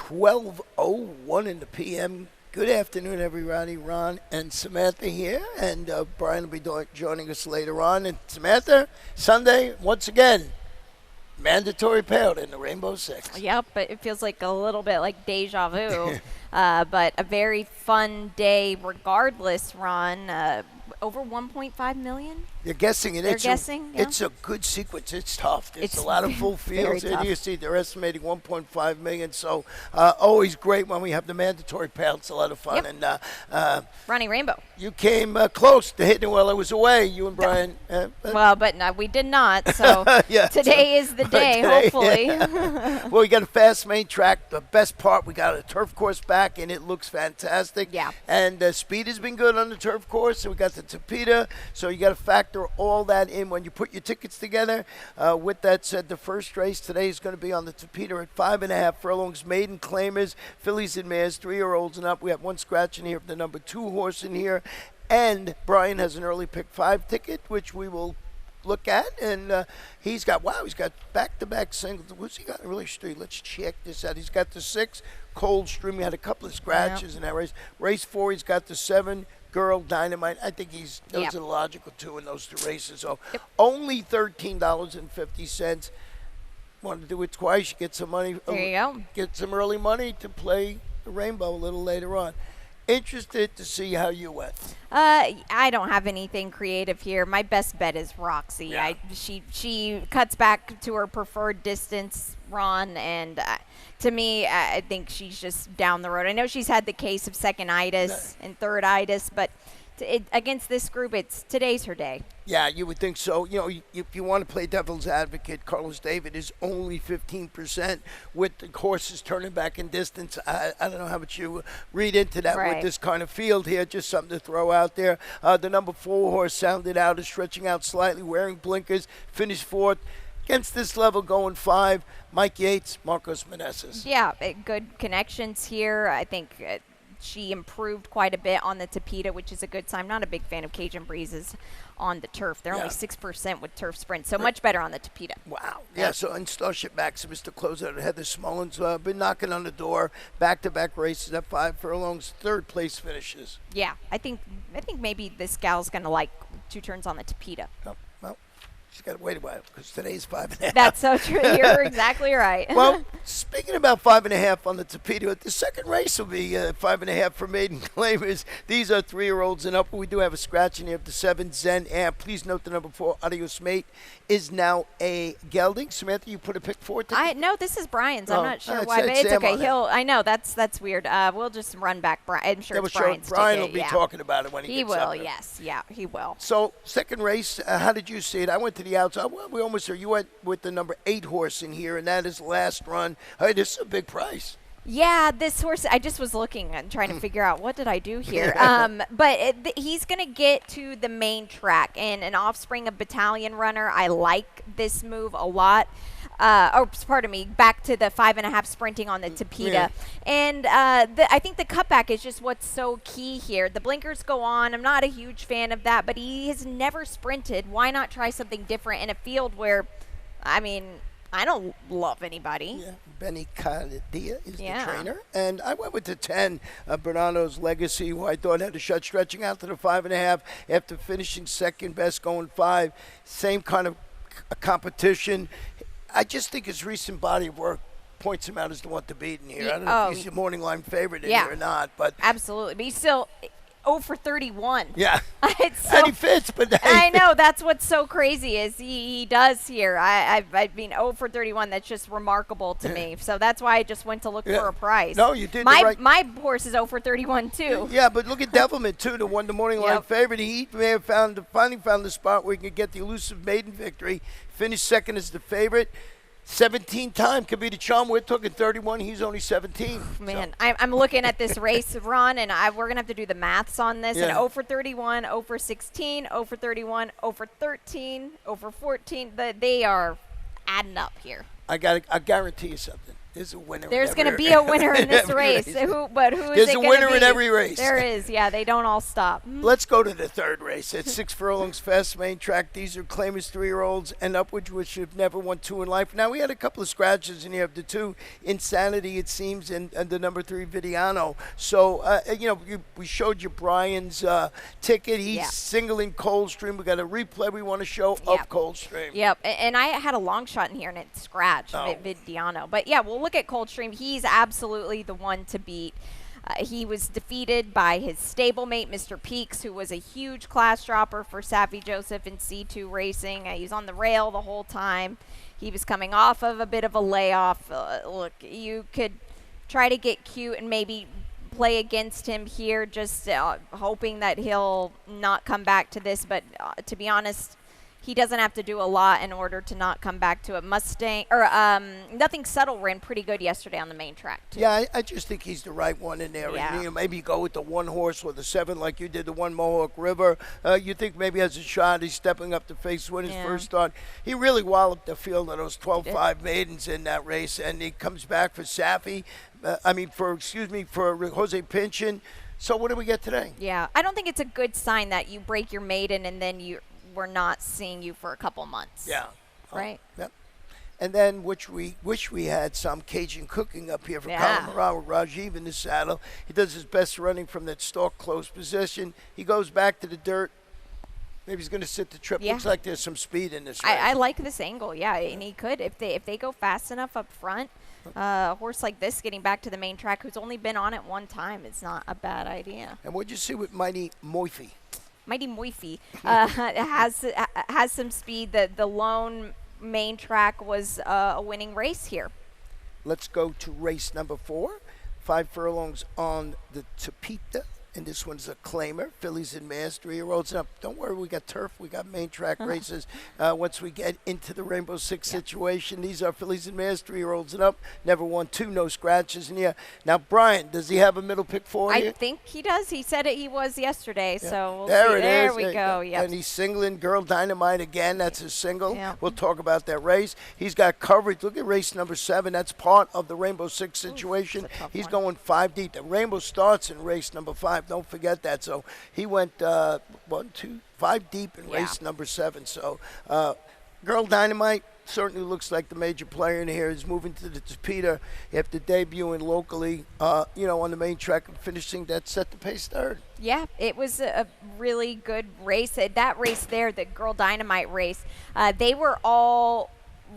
12:01 in the p.m. Good afternoon, everybody. Ron and Samantha here, and Brian will be joining us later on. And Samantha, Sunday, once again, mandatory payout in the Rainbow Six. Yep, but it feels like a little bit like deja vu. But a very fun day regardless, Ron. Over 1.5 million? You're guessing it. They're guessing, yeah. It's a good sequence. It's tough. There's It's a lot of full fields. very And you tough. see they're estimating 1.5 million. So always great when we have the mandatory payout. It's a lot of fun. Yep. And Ronnie Rainbow. you came close to hitting it while I was away, you and Brian. Well, but no, we did not. So Yeah, today is the day, today, hopefully. yeah. Well, we got a fast main track. The best part, we got a turf course back, and it looks fantastic. Yeah. And speed has been good on the turf course, and we got the Tapeta. So you got to factor all that in when you put your tickets together. With that said, the first race today is going to be on the Tapeta at 5.5 furlongs. Maiden claimers, fillies and mares, 3-year-olds and up. We have one scratch in here, the number 2 horse in here. And Brian has an early pick 5 ticket, which we will look at, and he's got back-to-back singles. What's he got in Really Street? Let's check this out. He's got the 6 Coldstream. He had a couple of scratches in that race. Race 4, he's got the 7 Girl Dynamite. I think those are the logical 2 in those 2 races. So only $13.50. Want to do it twice? You get some money. There you go. Get some early money to play the Rainbow a little later on. Interested to see how you went. I don't have anything creative here. My best bet is Roxy. Yeah. She cuts back to her preferred distance, Ron, and to me, I think she's just down the road. I know she's had the case of seconditis and thirditis, but against this group, today's her day. Yeah, you would think so. You know, if you want to play devil's advocate, Carlos David is only 15% with the horses turning back in distance. I don't know how much you read into that with this kind of field here. Just something to throw out there. The number 4 horse Sounded Out is stretching out slightly, wearing blinkers, finished 4th. Against this level, going 5, Mike Yates, Marcos Meneses. Yeah, good connections here. I think she improved quite a bit on the Tapeta, which is a good sign. I'm not a big fan of Cajun Breezes on the turf. They're only 6% with turf sprint, so much better on the Tapeta. Wow. Yeah, so in Starship Maximus to close out, Heather Smollen's been knocking on the door. Back-to-back races at 5 furlongs, 3rd place finishes. Yeah, I think maybe this gal's going to like 2 turns on the Tapeta. Oh, well, she's got to wait a while because today's 5.5. That's so true. You're exactly right. Well, speaking about 5.5 on the Tapeta, the second race will be 5.5 for maiden claimers. These are 3-year-olds and up. We do have a scratch in here of the 7 Zen Amp. Please note the number 4 Adios Mate is now a gelding. Samantha, you put a pick 4 ticket? No, this is Brian's. I'm not sure it's- why, but it's it's Sam okay. on it. I know that's weird. We'll just run back. I'm sure it's Brian's Brian ticket. will be talking about it when he gets will. up there. Yes, yeah, he will. So, second race, how did you see it? I went to the outside. Well, we almost you went with the number 8 horse in here, and that is Last Run. Hey, this is a big price. Yeah, this horse, I just was looking and trying to figure out what did I do here. But he's going to get to the main track, and an offspring of Battalion Runner. I like this move a lot. Pardon me, back to the 5.5 sprinting on the Tapeta. Yeah. And I think the cutback is just what's so key here. The blinkers go on. I'm not a huge fan of that, but he has never sprinted. Why not try something different in a field where, I mean, I don't love anybody. Yeah, Benny Cadadia is the trainer. And I went with the 10, Bernardo's Legacy, who I thought had a shot stretching out to the 5.5 after finishing second best, going 5. Same kind of competition. I just think his recent body of work points him out as the one to beat in here. I don't know if he's the morning line favorite in here or not. But absolutely. But he's still 0 for 31. Yeah. So, and he fits, but I know. That's what's so crazy is he does here. I mean, 0 for 31, that's just remarkable to me. So that's why I just went to look for a price. No, you did My horse is 0 for 31, too. Yeah, but look at Devilment, too, the morning line favorite. He may have finally found the spot where he could get the elusive maiden victory. Finished second as the favorite. 17 time could be the charm. We're talking 31. He's only 17. Man, so. I'm looking at this race, Ron, and we're going to have to do the maths on this. And 0 for 31, 0 for 16, 0 for 31, 0 for 13, 0 for 14. They are adding up here. I guarantee you something. There's a winner. There's going to be a winner in this race. Who is There's it a gonna winner be? in every race. There is. Yeah, they don't all stop. Let's go to the third race. It's 6 furlongs fast main track. These are claimers 3-year-olds and upwards, which have never won 2 in life. Now, we had a couple of scratches, and you have the 2 Insanity, it seems, and the number 3 Vidiano. So, we showed you Brian's ticket. He's singling Coldstream. We got a replay we want to show of Coldstream. Yep, and I had a long shot in here, and it scratched Vidiano. But, yeah, we'll look at Coldstream. He's absolutely the one to beat. He was defeated by his stablemate, Mr. Peaks, who was a huge class dropper for Savvy Joseph in C2 racing. He was on the rail the whole time. He was coming off of a bit of a layoff. Look, you could try to get cute and maybe play against him here, just hoping that he'll not come back to this. But to be honest, he doesn't have to do a lot in order to not come back to it. Mustang or Nothing Subtle ran pretty good yesterday on the main track too. Yeah, I just think he's the right one in there. Yeah. And, maybe go with the 1 horse or the 7 like you did, the 1 Mohawk River. You think maybe has a shot. He's stepping up to face win his first start. He really walloped the field of those 12-5 maidens in that race, and he comes back for Safi. For Jose Pinchin. So what do we get today? Yeah, I don't think it's a good sign that you break your maiden and then we're not seeing you for a couple months. Yeah. Right? Yep. And then, which we wish we had some Cajun cooking up here for Colorado with Rajiv in the saddle. He does his best running from that stalk close position. He goes back to the dirt. Maybe he's going to sit the trip. Yeah. Looks like there's some speed in this race. I like this angle, and he could. If they go fast enough up front, a horse like this getting back to the main track who's only been on it one time is not a bad idea. And what'd you see with Mighty Moifi? Mighty Moifi has some speed. The lone main track was a winning race here. Let's go to race number 4. 5 furlongs on the Tapita. And this one's a claimer. Fillies and Mass, 3-year-olds. Now, don't worry, we got turf. We got main track races. Once we get into the Rainbow Six situation, these are Fillies and Mass, 3-year-olds and up. Never won 2, no scratches in here. Now, Brian, does he have a middle pick for you? I think he does. He said he was yesterday, so we'll there see. It there is. we go. Yep. And he's singling Girl Dynamite again. That's his single. Yep. We'll talk about that race. He's got coverage. Look at race number 7. That's part of the Rainbow Six situation. He's going 5 deep. The Rainbow starts in race number 5. Don't forget that. So he went 1, 2, 5 deep in race number 7. So Girl Dynamite certainly looks like the major player in here. He's moving to the Tapita after debuting locally, on the main track and finishing that set the pace third. Yeah, it was a really good race. That race there, the Girl Dynamite race, they were all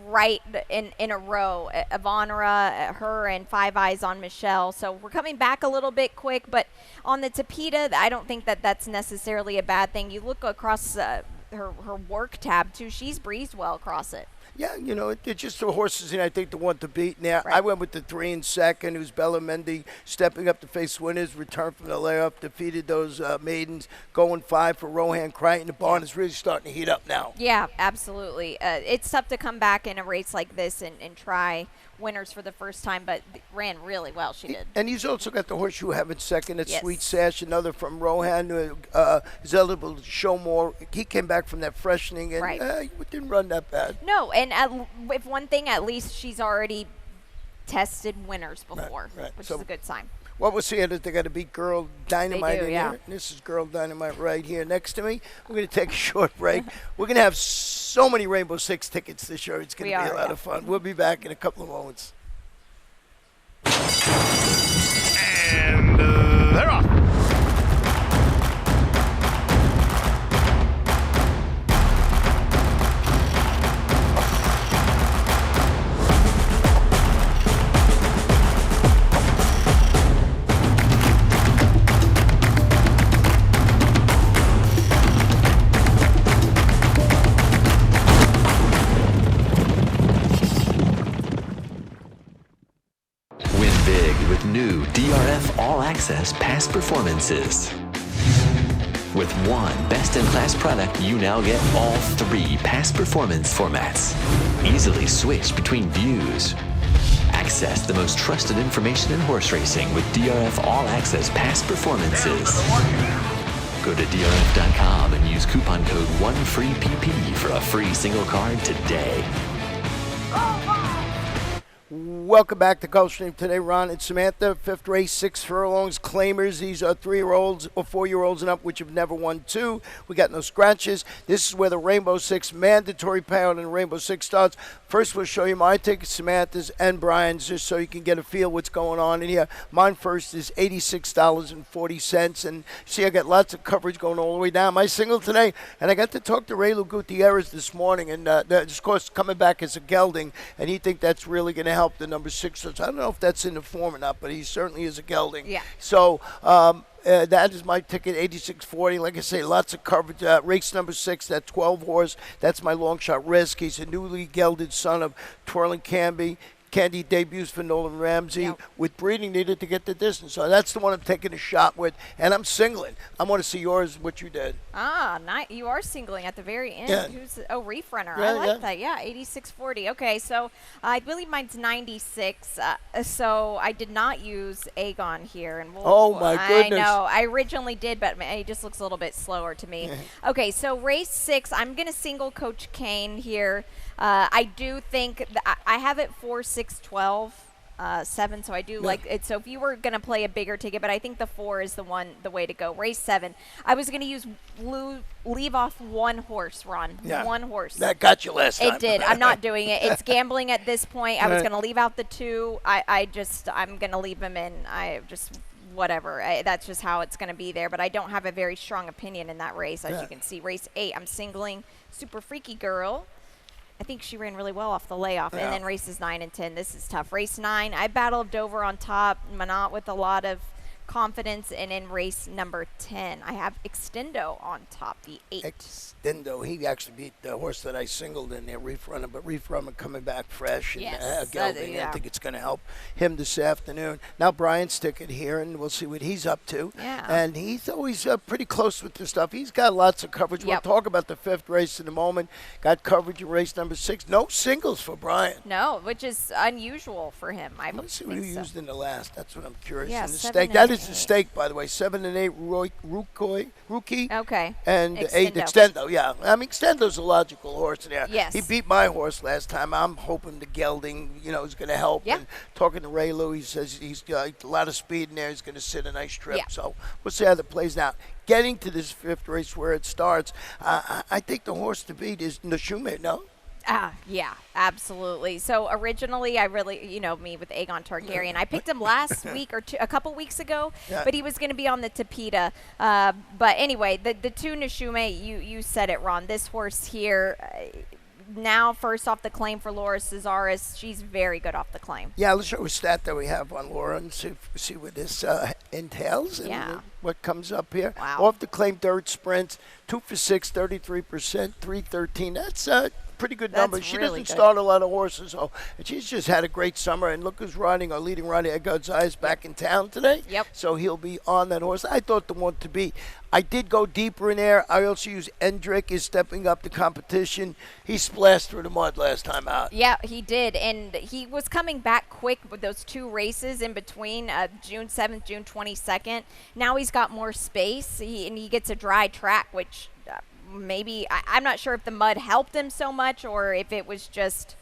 right in a row. Ivonra, her, and Five Eyes on Michelle. So we're coming back a little bit quick, but on the Tapita, I don't think that's necessarily a bad thing. You look across her work tab too. She's breezed well across it. Yeah, it's just the horses, and I think the one to beat. Now, Right. I went with the 3 in second, who's Bella Mendy, stepping up to face winners, returned from the layoff, defeated those maidens, going 5 for Rohan Crichton. The barn is really starting to heat up now. Yeah, absolutely. It's tough to come back in a race like this and try winners for the first time, but ran really well. She did. And he's also got the horse you have in second. It's Yes. Sweet Sash, another from Rohan, who is eligible to show more. He came back from that freshening and Right. he didn't run that bad. No, and if one thing, at least she's already tested winners before, Right. which So is a good sign. What we're seeing is they got to beat Girl Dynamite They do, in yeah. here. And this is Girl Dynamite right here next to me. We're going to take a short break. We're going to have so many Rainbow Six tickets this year. It's going to be a lot of fun. We'll be back in a couple of moments. And they're off. Win big with new DRF All Access past performances. With one best-in-class product, you now get all 3 past performance formats. Easily switch between views. Access the most trusted information in horse racing with DRF All Access past performances. Go to DRF.com and use coupon code 1FREEPP for a free single card today. Welcome back to Gulfstream today, Ron and Samantha. Fifth race, 6 furlongs, claimers. These are 3-year-olds or 4-year-olds and up, which have never won 2. We got no scratches. This is where the Rainbow Six mandatory payout and Rainbow Six starts. First, we'll show you my tickets, Samantha's and Brian's, just so you can get a feel what's going on in here. Mine first is $86.40, and see, I got lots of coverage going all the way down. My single today, and I got to talk to Raylu Gutierrez this morning, and of course coming back as a gelding, and he think that's really going to help the number 6. I don't know if that's in the form or not, but he certainly is a gelding. Yeah. So that is my ticket, $86.40. Like I say, lots of coverage. Race number 6, that 12 horse, that's my long shot Risk. He's a newly gelded son of Twirling Candy debuts for Nolan Ramsey with breeding needed to get the distance. So that's the one I'm taking a shot with, and I'm singling. I want to see yours, what you did. Nice. You are singling at the very end. Yeah. Reef Runner. Yeah, I like yeah. that. Yeah, $86.40. Okay, so I believe mine's 96. So I did not use Aegon here, and Oh, my goodness. I know. I originally did, but he just looks a little bit slower to me. Okay, so race 6, I'm gonna single Coach Kane here. I do think I have it 4, 6, 12, 7, so I do like it. So if you were going to play a bigger ticket, but I think the 4 is the way to go. Race 7, I was going to leave off one horse, Ron. Yeah. One horse. That got you last time. It did. I'm not doing it. It's gambling at this point. I was going to leave out the 2. I'm going to leave him in. Whatever. That's just how it's going to be there. But I don't have a very strong opinion in that race, as you can see. Race 8, I'm singling Super Freaky Girl. I think she ran really well off the layoff. And then races 9 and 10, this is tough. Race 9, I battled Dover on top, Manat with a lot of confidence. And in race number 10, I have Extendo on top, the 8. Extendo, he actually beat the horse that I singled in there, Reef Runner, but Reef Runner coming back fresh and gelding. I think it's going to help him this afternoon. Now Brian's ticket here, and we'll see what he's up to. Yeah. And he's always pretty close with this stuff. He's got lots of coverage. We'll talk about the 5th race in a moment. Got coverage in race number 6. No singles for Brian. No, which is unusual for him. Let's see what he used in the last. That's what I'm curious. Yeah, in the 7 stake. and That is 8. the stake, by the way. 7 and 8 Rookie. Okay. And Extendo. 8 Extendo. Yeah, I mean, Extendo's a logical horse there. Yes. He beat my horse last time. I'm hoping the gelding, is going to help. Yeah. And talking to Ray Lou, he says he's got a lot of speed in there. He's going to sit a nice trip. Yeah. So we'll see how that plays out. Getting to this 5th race where it starts, I think the horse to beat is Nashume, no? Yeah, absolutely. So originally, I really, me with Aegon Targaryen, I picked him last week or a couple weeks ago, but he was going to be on the Tapeta. But anyway, the 2 Nashume, you said it, Ron. This horse here, now first off the claim for Laura Cesaris, she's very good off the claim. Yeah, let's show a stat that we have on Laura and see what this entails and what comes up here. Wow. Off the claim dirt sprints, 2 for 6, 33%, 313. That's pretty good number. That's She really doesn't good. start a lot of horses, and she's just had a great summer. And look who's riding, our leading rider, Ed Gonzalez, back in town today. Yep. So he'll be on that horse. I thought the one to be. I did go deeper in there. I also use Endrick is stepping up the competition. He splashed through the mud last time out. Yeah, he did, and he was coming back quick with those 2 races in between, June 7th, June 22nd. Now he's got more space, and he gets a dry track, which maybe I'm not sure if the mud helped him so much or if it was just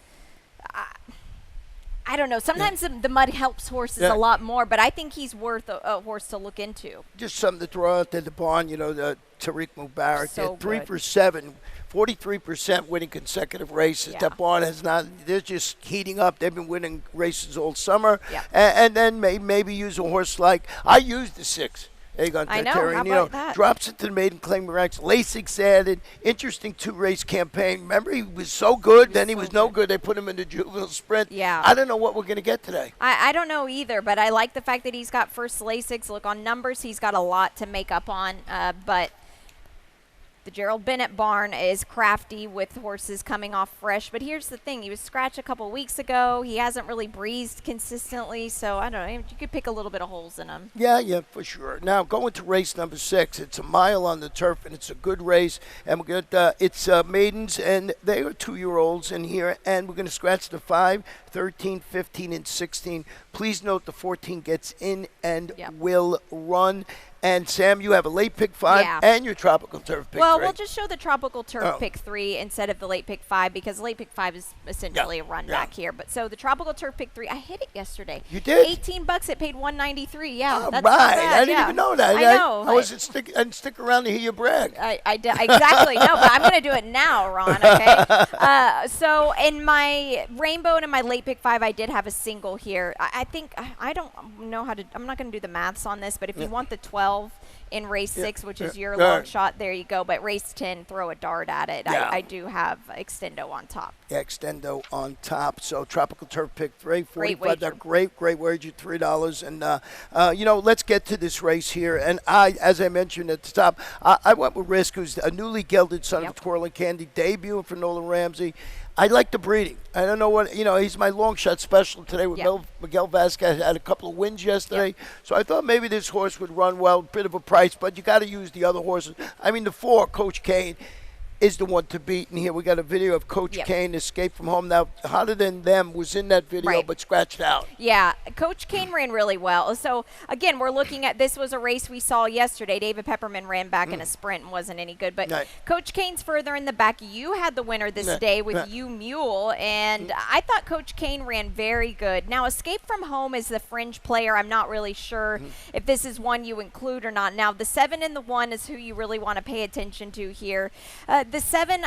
I don't know. Sometimes the mud helps horses a lot more, but I think he's worth a horse to look into. Just something to throw out to the barn, the Tariq Mubarak. So 3 good. for 7, 43% winning consecutive races. Yeah. That barn has not, they're just heating up. They've been winning races all summer. Yeah. And then maybe use a horse like, I used the 6. Aegon I know. Targaryen, How about that? drops into the maiden claim ranks. Lasix added. Interesting 2-race campaign. Remember, he was so good, then he was no good. They put him in the juvenile sprint. Yeah. I don't know what we're going to get today. I don't know either, but I like the fact that he's got first Lasix. Look, on numbers, he's got a lot to make up on, but the Gerald Bennett barn is crafty with horses coming off fresh. But here's the thing. He was scratched a couple weeks ago. He hasn't really breezed consistently. So, I don't know. You could pick a little bit of holes in him. Yeah, for sure. Now, going to race number 6. It's a mile on the turf, and it's a good race. And we're going it's maidens, and they are 2-year-olds in here. And we're going to scratch the 5, 13, 15, and 16. Please note the 14 gets in and will run. And Sam, you have a late pick 5 Yeah. and your tropical turf pick 3. Well, we'll just show the tropical turf Oh. pick 3 instead of the late pick 5 because late pick 5 is essentially a run back here. But so the tropical turf pick 3, I hit it yesterday. You did? $18. It paid $193. Yeah, All that's right. not bad. I didn't even know that. I know. I wasn't stick around to hear you brag. Exactly. No, but I'm going to do it now, Ron, okay? So in my rainbow and in my late pick 5, I did have a single here. I think, I don't know how to, I'm not going to do the maths on this, but if you want the 12 in race 6, which is your long shot, there you go. But race 10, throw a dart at it. Yeah. I do have Extendo on top. Yeah, Extendo on top. So tropical turf pick 3, Great 45. wager. Great wager, $3. And let's get to this race here. And as I mentioned at the top, I went with Risk, who's a newly gelded son of Twirling Candy, debuting for Nolan Ramsey. I like the breeding. I don't know what, he's my long shot special today with Miguel Vasquez. Had a couple of wins yesterday. So I thought maybe this horse would run well, bit of a price, but you got to use the other horses. I mean, the 4, Coach Kane, is the one to beat. And here we got a video of Coach Kane, Escape from Home. Now, Hotter Than Them was in that video, but scratched out. Yeah, Coach Kane ran really well. So, again, we're looking at, this was a race we saw yesterday. David Pepperman ran back in a sprint and wasn't any good. But Coach Kane's further in the back. You had the winner this day with You Mule, and I thought Coach Kane ran very good. Now, Escape from Home is the fringe player. I'm not really sure if this is one you include or not. Now, the 7 and the 1 is who you really want to pay attention to here. The 7,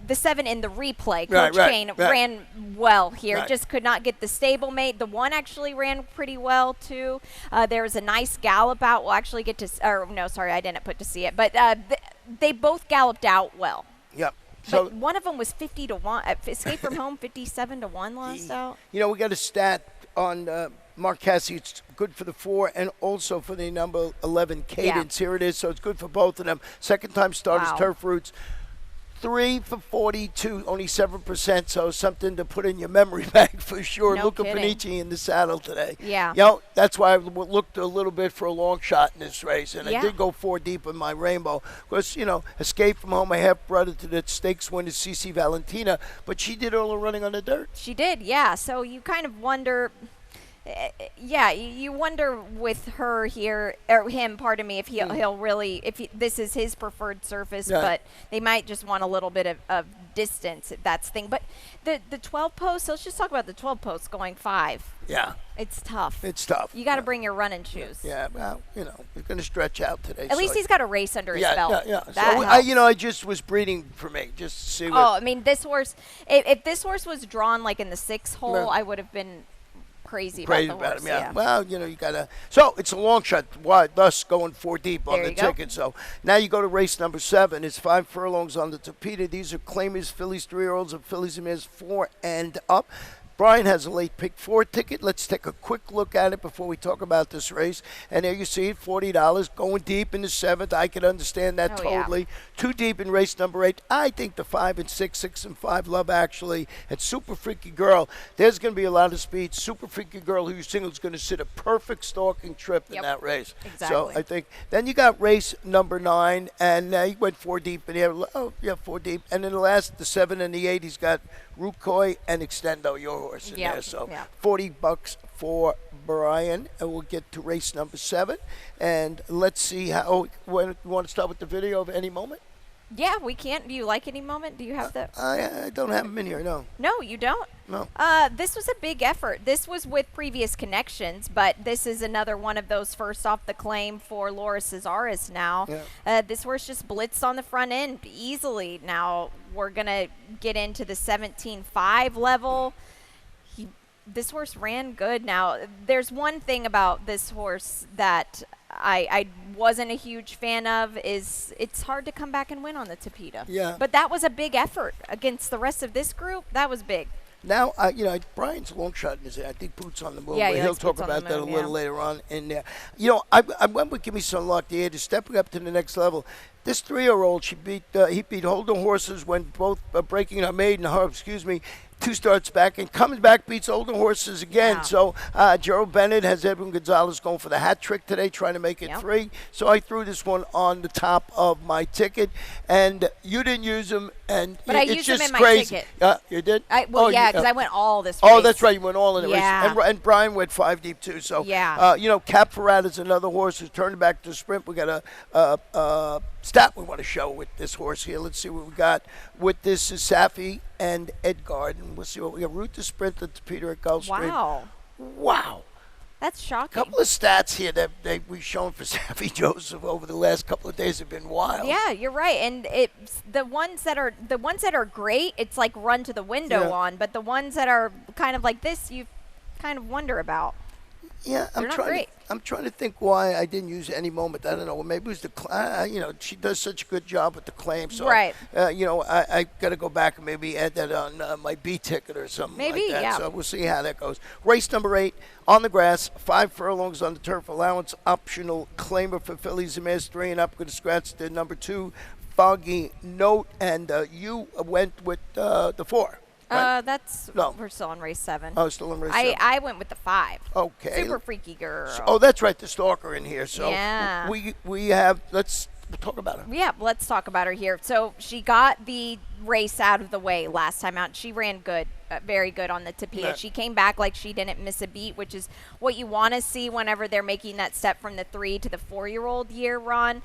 the 7 in the replay, Coach Kane ran well here. Just could not get the stablemate. The 1 actually ran pretty well too. There was a nice gallop out. We'll actually get to. Or no, sorry, I didn't put to see it. But they both galloped out well. Yep. So but one of them was 50 to 1. Escape from Home 57 to 1 lost out. We got a stat on Mark Cassie. It's good for the 4 and also for the number 11 Cadence. Here it is. So it's good for both of them. Second time starters, Turf Roots. 3 for 42, only 7%. So something to put in your memory bank for sure. No Luca kidding. Panici in the saddle today. Yeah. That's why I looked a little bit for a long shot in this race. And I did go 4 deep in my rainbow. Because, Escape from Home, my half-brother to the stakes winner, CC Valentina. But she did all the running on the dirt. She did, yeah. So you kind of wonder... you wonder with her here, or him, pardon me, if he'll really, this is his preferred surface, but they might just want a little bit of distance. That's the thing. But the 12 posts, let's just talk about the 12 posts going 5. Yeah. It's tough. It's tough. You got to bring your running shoes. Yeah, well, he's going to stretch out today. At least he's got a race under his belt. Yeah. That So, helps. I just was breeding for me, just to see what. Oh, I mean, this horse, if this horse was drawn like in the 6th hole, I would have been crazy about the horse. Him, yeah. Well, you got to. So it's a long shot, thus going 4 deep on the ticket. So now you go to race number 7. It's 5 furlongs on the Tapeta. These are claimers, fillies, 3-year-olds, and fillies and mares 4 and up. Brian has a late pick 4 ticket. Let's take a quick look at it before we talk about this race. And there you see it, $40. Going deep in the 7th. I can understand that totally. Yeah. 2 deep in race number 8. I think the 5 and 6, 6 and 5 Love Actually, and Super Freaky Girl. There's going to be a lot of speed. Super Freaky Girl, who you single, is going to sit a perfect stalking trip in that race. Exactly. So I think. Then you got race number 9, and he went 4 deep in here. 4 deep. And then the 7 and the 8, he's got Rucoy and Extendo, your horse in there. So $40 for Brian, and we'll get to race number 7. And let's see how. You want to start with the video of Any Moment? Yeah, we can't. Do you like Any Moment? Do you have the? I don't have him in here. No. No, you don't. No. This was a big effort. This was with previous connections, but this is another one of those first off the claim for Laura Cesaris now. Yeah. This horse just blitzed on the front end easily. Now we're going to get into the 17.5 level. This horse ran good. Now, there's one thing about this horse that I wasn't a huge fan of is it's hard to come back and win on the Tapeta. Yeah. But that was a big effort against the rest of this group. That was big. Now, Brian's long shot in his, I think, Boots on the Moon. Yeah, but he'll talk about that a little later on in there. I went with Give Me Some Luck. The age is stepping up to the next level. This 3-year-old, he beat older horses when both breaking a maiden, 2 starts back, and coming back beats older horses again. Wow. So Gerald Bennett has Edwin Gonzalez going for the hat trick today, trying to make it 3. So I threw this one on the top of my ticket, and you didn't use them, and But I it's used them just in my crazy. ticket. You did? Because I went all this race. Oh, that's right. You went all in the Yeah. race. And Brian went 5 deep, too. So, Yeah. Cap Farad is another horse who's turning back to sprint. We got a stat we want to show with this horse here. Let's see what we got with this is Safi and Edgard. And we'll see what we got. Route to sprint at Peter at Gulfstream. Wow. That's shocking. A couple of stats here that we've shown for Safi Joseph over the last couple of days have been wild. Yeah, you're right. And it's the ones that are great, it's like run to the window on, but the ones that are kind of like this, you kind of wonder about. Yeah, I'm trying to think why I didn't use any moment. I don't know. Maybe it was the she does such a good job with the claim. So, right. I got to go back and maybe add that on my B ticket or something like that. Yeah. So we'll see how that goes. Race number 8 on the grass, 5 furlongs on the turf. Allowance optional claimer for fillies and mares 3 and up. Going to scratch the number 2, Foggy Note, and you went with the 4. Right? We're still on race 7. Oh, still on race 7. I went with the 5. Okay. Super freaky girl. Oh, that's right, the stalker in here. So yeah. we have. Let's talk about her. Yeah, let's talk about her here. So she got the race out of the way last time out. She ran good, very good on the Tapia. Yeah. She came back like she didn't miss a beat, which is what you want to see whenever they're making that step from the 3 to the 4-year-old year run.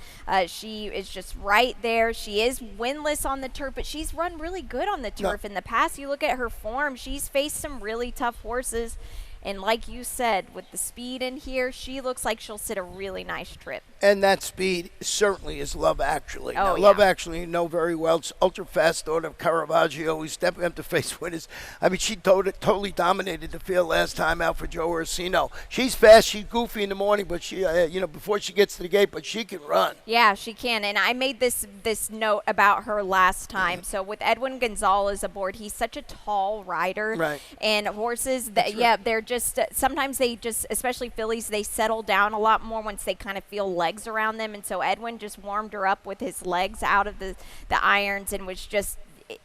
She is just right there. She is winless on the turf, but she's run really good on the turf in the past. You look at her form, she's faced some really tough horses. And like you said, with the speed in here, she looks like she'll sit a really nice trip. And that speed certainly is Love Actually. Oh, now, Love Actually, you know very well. It's ultra-fast daughter of Caravaggio. He's stepping up to face winners. I mean, she totally dominated the field last time out for Joe Orsino. She's fast. She's goofy in the morning, but she, before she gets to the gate, but she can run. Yeah, she can. And I made this note about her last time. So with Edwin Gonzalez aboard, he's such a tall rider. Right. And horses, they're just, sometimes they just, especially fillies, they settle down a lot more once they kind of feel legs around them. And so Edwin just warmed her up with his legs out of the irons and was just,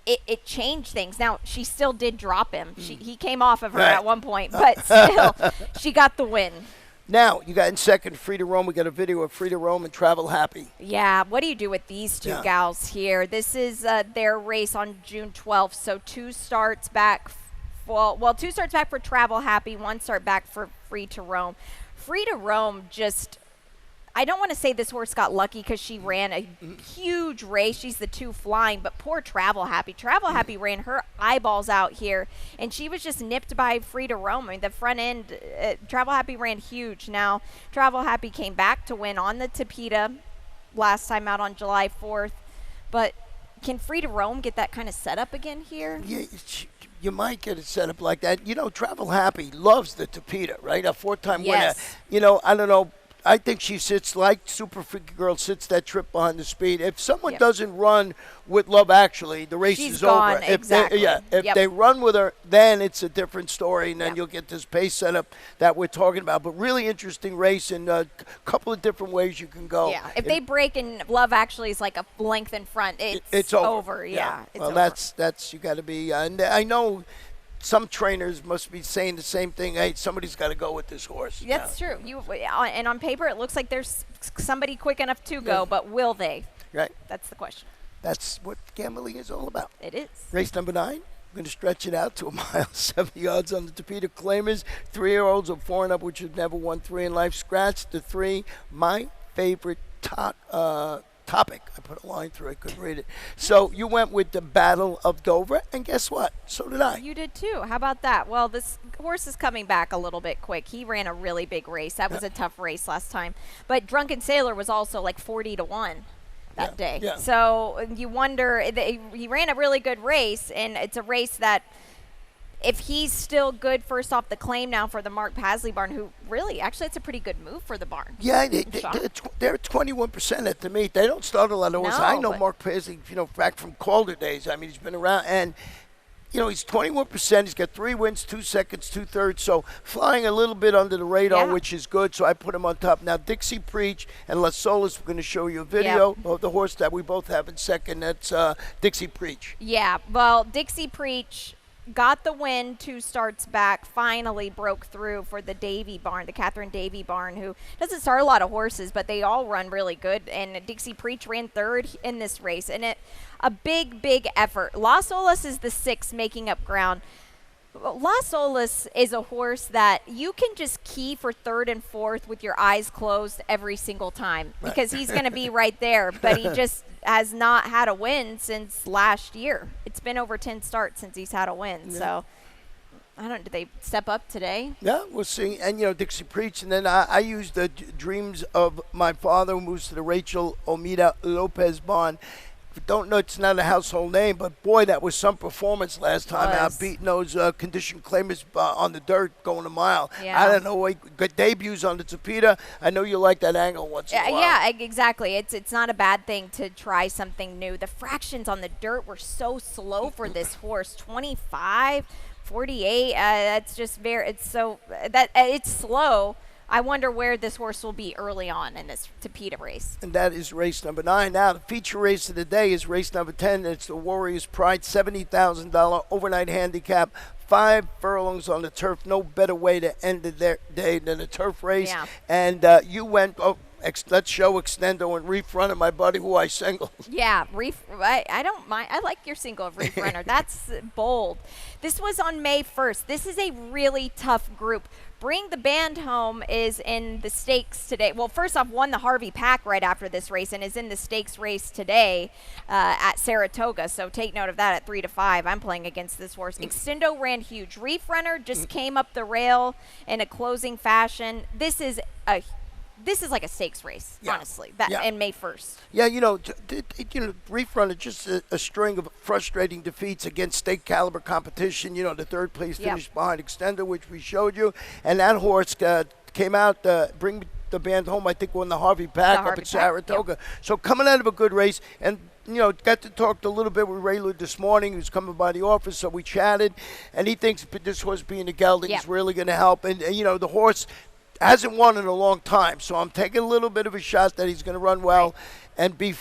it changed things. Now, she still did drop him. He came off of her at one point, but still, she got the win. Now, you got in second Frida Rome. We got a video of Frida Rome and Travel Happy. Yeah, what do you do with these two gals here? This is their race on June 12th, so 2 starts back. 2 starts back for Travel Happy, 1 start back for Frida Rome. Frida Rome just, I don't want to say this horse got lucky because she ran a huge race. She's the 2 flying, but poor Travel Happy. Travel Happy ran her eyeballs out here, and she was just nipped by Frida Rome. I mean, the front end, Travel Happy ran huge. Now, Travel Happy came back to win on the Tapita last time out on July 4th, but can Frida Rome get that kind of setup again here? Yeah, you might get it set up like that. Travel Happy loves the Tapita, right? A 4-time winner. I don't know. I think she sits like Super Freaky Girl sits that trip behind the speed. If someone doesn't run with Love Actually, the race is gone, over. Exactly. If they run with her, then it's a different story, and then you'll get this pace setup that we're talking about. But really interesting race, and a couple of different ways you can go. Yeah, if they break and Love Actually is like a length in front, it's over. Yeah. It's well, over. that's you got to be. And I know some trainers must be saying the same thing. Hey, somebody's got to go with this horse. That's true. And on paper, it looks like there's somebody quick enough to go, but will they? Right. That's the question. That's what gambling is all about. It is. Race number 9. I'm going to stretch it out to a mile, 70 yards on the Tapita Claimers. 3-year-olds of 4 and up, which have never won 3 in life. Scratch the 3. My favorite topic. I put a line through it, couldn't read it. So you went with the Battle of Dover, and guess what? So did I. You did too. How about that? Well, this horse is coming back a little bit quick. He ran a really big race. That was a tough race last time. But Drunken Sailor was also like 40-1 that day. Yeah. So you wonder, he ran a really good race, and it's a race that if he's still good first off the claim now for the Mark Pasley barn, who really, actually, it's a pretty good move for the barn. Yeah, they're 21% at the meet. They don't start a lot of horses. I know Mark Pasley, back from Calder days. I mean, he's been around. And he's 21%. He's got 3 wins, 2 seconds, 2/3. So flying a little bit under the radar, Yeah. which is good. So I put him on top. Now, Dixie Preach and Las Solas, we're going to show you a video of the horse that we both have in second. That's Dixie Preach. Yeah, well, Dixie Preach got the win 2 starts back, finally broke through for the Davy barn, the Catherine Davy barn, who doesn't start a lot of horses, but they all run really good. And Dixie Preach ran 3rd in this race, and a big effort. Las Olas is the 6th, making up ground. Las Olas is a horse that you can just key for 3rd and 4th with your eyes closed every single time because he's going to be right there, but he just has not had a win since last year. It's been over 10 starts since he's had a win, so I don't. Did they step up today? Yeah, we'll see. And, Dixie Preach. And then I used the Dreams of My Father, who moves to the Rachel Omida Lopez barn. If you don't know, it's not a household name, but boy, that was some performance last time out, beating those condition claimers on the dirt, going a mile. Yeah. I don't know, good debuts on the Tapeta. I know you like that angle once in a while. Yeah, exactly. It's not a bad thing to try something new. The fractions on the dirt were so slow for this horse. 25, 48. That's just it's slow. I wonder where this horse will be early on in this Tapeta race. And that is race number 9. Now, the feature race of the day is race number 10. It's the Warriors Pride $70,000 overnight handicap. 5 furlongs on the turf. No better way to end the day than a turf race. Yeah. And you went, let's show Extendo and Reef Runner, my buddy, who I singled. Yeah, I don't mind. I like your single of Reef Runner. That's bold. This was on May 1st. This is a really tough group. Bring the Band Home is in the stakes today. Well, first off, won the Harvey Pack right after this race and is in the stakes race today at Saratoga. So take note of that at 3-5. I'm playing against this horse. Extendo ran huge. Reef Runner just came up the rail in a closing fashion. This is like a stakes race, honestly, and May 1st. Yeah, Reef Runner, just a string of frustrating defeats against state caliber competition. The 3rd place finish behind Extender, which we showed you. And that horse came out, Bring the Band Home, I think, won the Harvey Pack up at Saratoga. So coming out of a good race, and got to talk a little bit with Ray Lou this morning. He was coming by the office, so we chatted, and he thinks this horse being a gelding is really going to help. And the horse hasn't won in a long time, so I'm taking a little bit of a shot that he's going to run well and be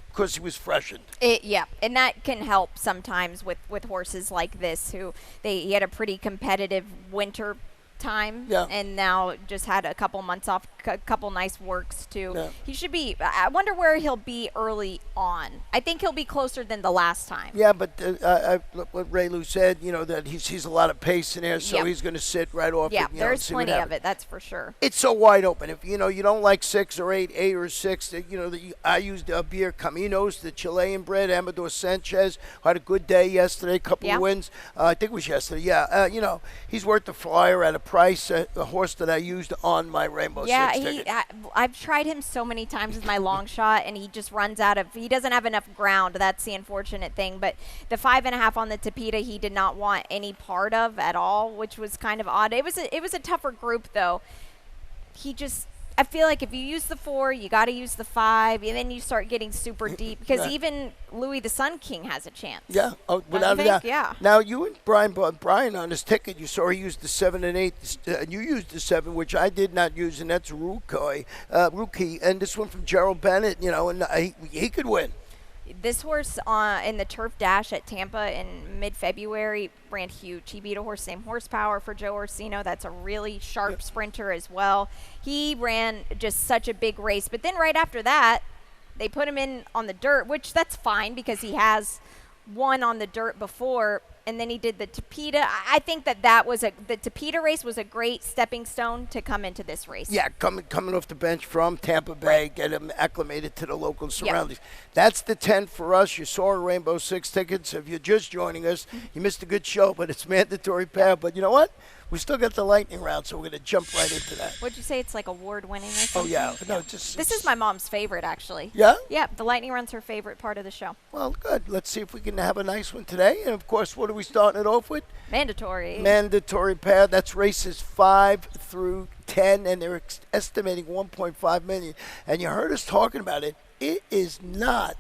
because he was freshened. And that can help sometimes with horses like this he had a pretty competitive winter time and now just had a couple months off, a couple nice works too. He should be, I wonder where he'll be early on. I think he'll be closer than the last time. Yeah, but what Ray Lou said, that he sees a lot of pace in there, so he's going to sit right off. Yeah, it, there's plenty of it, that's for sure. It's so wide open. If you don't like 6 or 8 or 6, I used Beer Caminos, the Chilean bred. Amador Sanchez had a good day yesterday, couple of wins. I think it was yesterday. He's worth the flyer at a price, a horse that I used on my Rainbow Six ticket. I've tried him so many times with my long shot, and he just runs out of. He doesn't have enough ground. That's the unfortunate thing. But the 5.5 on the Tapeta, he did not want any part of at all, which was kind of odd. It was a tougher group though. I feel like if you use the 4, you got to use the 5, and then you start getting super deep because even Louis the Sun King has a chance. Yeah, without a doubt. Yeah. Now you and Brian on his ticket, you saw he used the 7 and 8, and you used the 7, which I did not use, and that's Rookie, and this one from Gerald Bennett. And he could win. This horse in the Turf Dash at Tampa in mid-February ran huge. He beat a horse named Horsepower for Joe Orsino. That's a really sharp sprinter as well. He ran just such a big race. But then right after that, they put him in on the dirt, which that's fine because he has won on the dirt before. And then he did the Tapeta. I think that was the Tapeta race was a great stepping stone to come into this race. Yeah, coming off the bench from Tampa Bay, get him acclimated to the local surroundings. That's the 10 for us. You saw our Rainbow Six tickets. If you're just joining us, you missed a good show, but it's mandatory pair. But you know what? We still got the lightning round, so we're going to jump right into that. What'd you say? It's like award-winning or something? Oh, yeah. No, this is my mom's favorite, actually. Yeah? Yeah, the lightning round's her favorite part of the show. Well, good. Let's see if we can have a nice one today. And, of course, what are we starting it off with? Mandatory. Mandatory pair. That's races 5 through 10, and they're estimating $1.5 million. And you heard us talking about it. It is not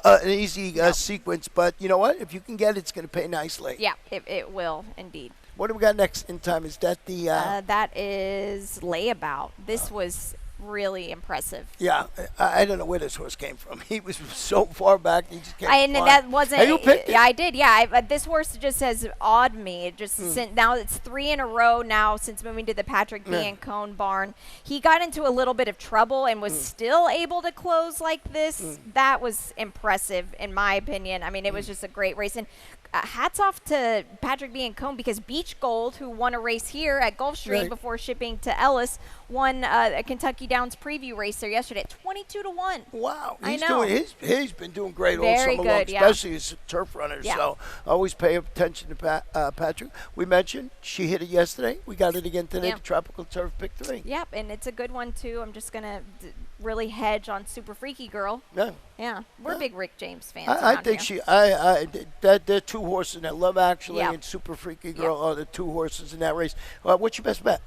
an easy sequence. But you know what? If you can get it, it's going to pay nicely. Yeah, it will indeed. What do we got next in time? Is that the? That is Layabout. This was really impressive. Yeah, I don't know where this horse came from. He was so far back. He just came. And that wasn't. Have you picked it? Yeah, I did. Yeah, this horse just has awed me. It just now it's 3 in a row now since moving to the Patrick B. and Cone barn. He got into a little bit of trouble and was still able to close like this. That was impressive, in my opinion. I mean, it was just a great race. And hats off to Patrick B. and Cone, because Beach Gold, who won a race here at Gulfstream before shipping to Ellis, won a Kentucky Downs preview race there yesterday at 22-1. Wow, I know. He's been doing great all Very summer long, good, yeah. especially as a turf runner. Yeah. So always pay attention to Patrick. We mentioned she hit it yesterday. We got it again today. Yeah. The Tropical Turf Pick 3. Yep, and it's a good one too. I'm just gonna really hedge on Super Freaky Girl. Yeah. Yeah, we're big Rick James fans. I around think here. that there are two horses in that. Love Actually Yep. and Super Freaky Girl are the two horses in that race. What's your best bet?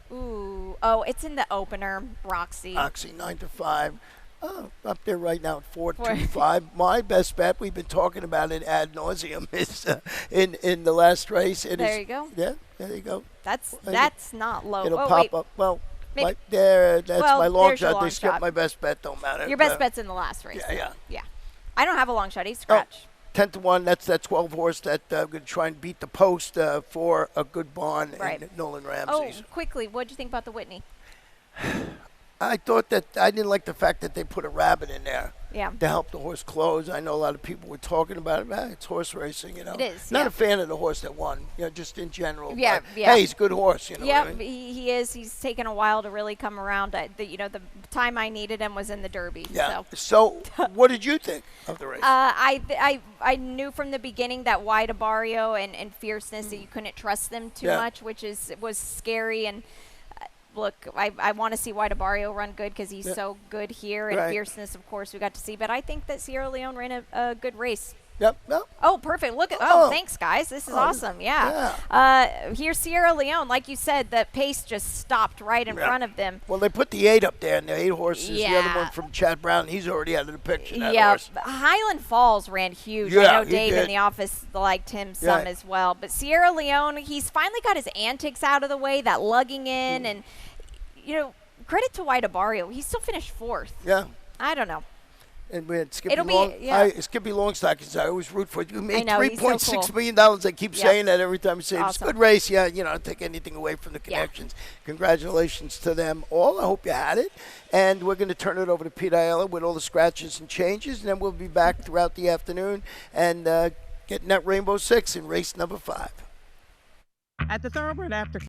Ooh, oh, it's in the opener, Roxy. Oxy 9-5. Up there right now at 4-2-5. My best bet, we've been talking about it ad nauseum, is in the last race. There you go. Yeah, there you go. That's not low. It'll oh, pop wait. up. Well, Maybe- right there, that's Well, my long there's your shot. long They skipped shot. my best bet, don't matter. Your best bet's in the last race. Yeah. I don't have a long shot. He's scratch. 10-1. That's that 12 horse that I'm going to try and beat the post for a good barn in Nolan Oh, Ramsey's. quickly, what did you think about the Whitney? I thought that I didn't like the fact that they put a rabbit in there Yeah. to help the horse close. I know a lot of people were talking about it. It's horse racing, you know. It is, Not yeah. a fan of the horse that won, just in general. Yeah, but, yeah. Hey, he's a good horse, you know. Yeah, what I mean? he is. He's taken a while to really come around. The time I needed him was in the Derby. Yeah. So. So, what did you think of the race? I knew from the beginning that Wide Barrio and Fierceness that you couldn't trust them too Yeah. much, which was scary. And look, I want to see Wide Barrio run good because he's so good here, and Right. Fierceness, of course, we got to see. But I think that Sierra Leone ran a good race. Yep. Oh, perfect. Look at Oh. thanks, guys. This is awesome. Yeah. Here's Sierra Leone. Like you said, the pace just stopped right in front of them. Well, they put the 8 up there, and the 8 horses. The other Yeah. one from Chad Brown, he's already out of the picture. That Yeah, horse. Highland Falls ran huge. Yeah, I know he Dave in did. the office liked him some Yeah. as well. But Sierra Leone, he's finally got his antics out of the way, that lugging in, and credit to Wide Barrio. He still finished 4th. Yeah. I don't know. And we had Skippy It'll be- Long. yeah. Skippy Longstockings, I always root for. You made know, he's so $3.6 cool. million. I keep Yep. saying that every time I say it. It's a Awesome. good race. Yeah, don't take anything away from the Yeah. connections. Congratulations to them all. I hope you had it. And we're going to turn it over to Pete Ayala with all the scratches and changes. And then we'll be back throughout the afternoon and getting that Rainbow 6 in race number 5. At the Thoroughbred After